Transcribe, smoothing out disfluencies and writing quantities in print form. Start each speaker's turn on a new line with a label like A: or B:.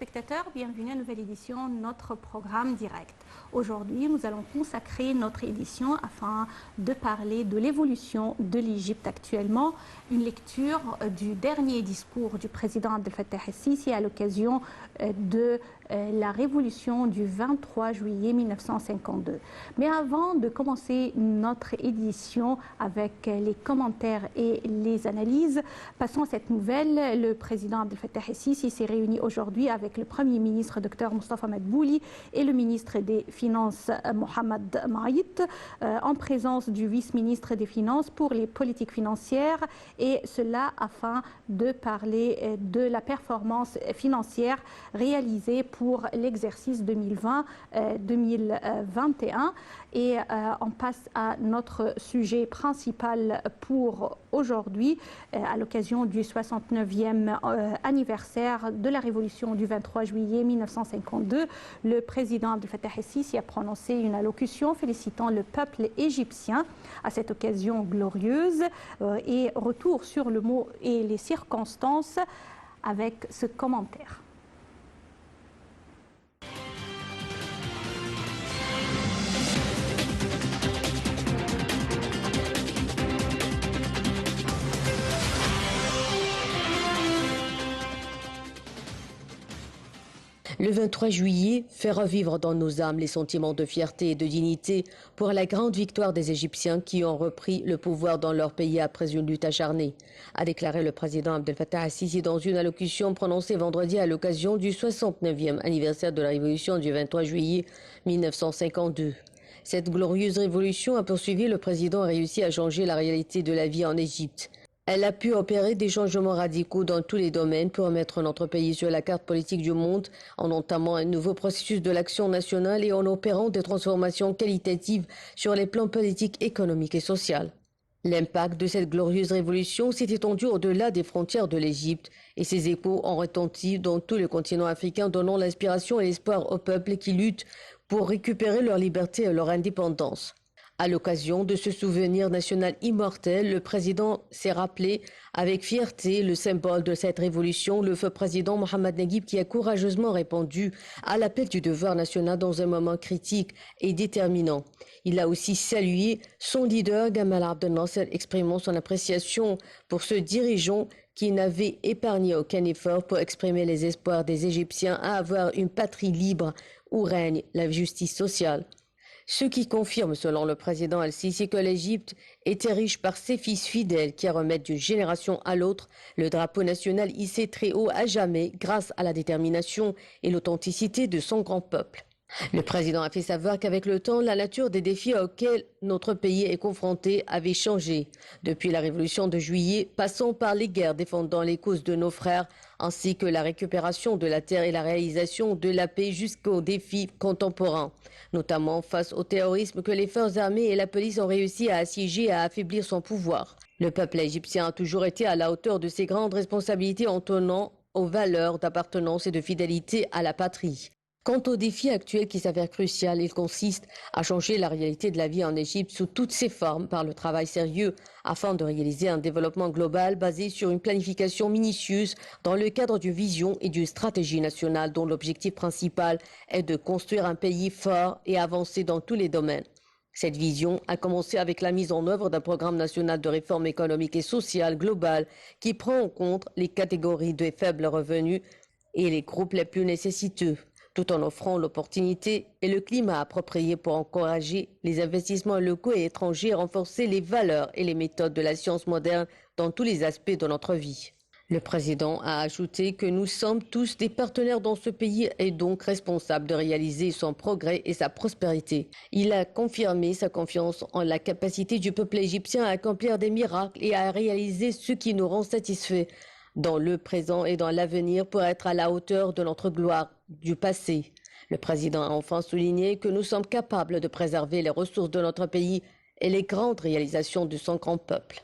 A: téléspectateurs, bienvenue à une nouvelle édition de notre programme direct. Aujourd'hui, nous allons consacrer notre édition afin de parler de l'évolution de l'Égypte actuellement, une lecture du dernier discours du président Abdel Fattah el-Sisi à l'occasion de la révolution du 23 juillet 1952. Mais avant de commencer notre édition avec les commentaires et les analyses, passons à cette nouvelle. Le président Abdel Fattah el-Sisi s'est réuni aujourd'hui avec le Premier ministre Dr Mostafa Madbouli et le ministre des Finances Mohamed Maït en présence du vice-ministre des Finances pour les politiques financières, et cela afin de parler de la performance financière réalisée pour l'exercice 2020-2021. Et on passe à notre sujet principal pour aujourd'hui, à l'occasion du 69e anniversaire de la révolution du 23 juillet 1952. Le président Abdel Fattah el-Sisi a prononcé une allocution félicitant le peuple égyptien à cette occasion glorieuse, et retour sur le mot et les circonstances avec ce commentaire.
B: Le 23 juillet fait revivre dans nos âmes les sentiments de fierté et de dignité pour la grande victoire des Égyptiens qui ont repris le pouvoir dans leur pays après une lutte acharnée, a déclaré le président Abdel Fattah el-Sisi dans une allocution prononcée vendredi à l'occasion du 69e anniversaire de la révolution du 23 juillet 1952. Cette glorieuse révolution, a poursuivi le président, a réussi à changer la réalité de la vie en Égypte. Elle a pu opérer des changements radicaux dans tous les domaines pour mettre notre pays sur la carte politique du monde, en entamant un nouveau processus de l'action nationale et en opérant des transformations qualitatives sur les plans politiques, économiques et sociaux. L'impact de cette glorieuse révolution s'est étendu au-delà des frontières de l'Égypte, et ses échos ont retenti dans tout le continent africain, donnant l'inspiration et l'espoir aux peuples qui luttent pour récupérer leur liberté et leur indépendance. À l'occasion de ce souvenir national immortel, le président s'est rappelé avec fierté le symbole de cette révolution, le feu président Mohamed Naguib, qui a courageusement répondu à l'appel du devoir national dans un moment critique et déterminant. Il a aussi salué son leader Gamal Abdel Nasser, exprimant son appréciation pour ce dirigeant qui n'avait épargné aucun effort pour exprimer les espoirs des Égyptiens à avoir une patrie libre où règne la justice sociale. Ce qui confirme, selon le président el-Sisi, que l'Égypte était riche par ses fils fidèles qui remettent d'une génération à l'autre le drapeau national hissé très haut à jamais grâce à la détermination et l'authenticité de son grand peuple. Le président a fait savoir qu'avec le temps, la nature des défis auxquels notre pays est confronté avait changé. Depuis la révolution de juillet, passant par les guerres défendant les causes de nos frères, ainsi que la récupération de la terre et la réalisation de la paix jusqu'aux défis contemporains, notamment face au terrorisme que les forces armées et la police ont réussi à assiéger et à affaiblir son pouvoir. Le peuple égyptien a toujours été à la hauteur de ses grandes responsabilités en tenant aux valeurs d'appartenance et de fidélité à la patrie. Quant au défi actuel qui s'avère crucial, il consiste à changer la réalité de la vie en Égypte sous toutes ses formes par le travail sérieux afin de réaliser un développement global basé sur une planification minutieuse dans le cadre d'une vision et d'une stratégie nationale dont l'objectif principal est de construire un pays fort et avancé dans tous les domaines. Cette vision a commencé avec la mise en œuvre d'un programme national de réforme économique et sociale globale qui prend en compte les catégories de faibles revenus et les groupes les plus nécessiteux, tout en offrant l'opportunité et le climat approprié pour encourager les investissements locaux et étrangers et renforcer les valeurs et les méthodes de la science moderne dans tous les aspects de notre vie. Le président a ajouté que nous sommes tous des partenaires dans ce pays et donc responsables de réaliser son progrès et sa prospérité. Il a confirmé sa confiance en la capacité du peuple égyptien à accomplir des miracles et à réaliser ce qui nous rend satisfaits dans le présent et dans l'avenir pour être à la hauteur de notre gloire du passé. Le président a enfin souligné que nous sommes capables de préserver les ressources de notre pays et les grandes réalisations de son grand peuple.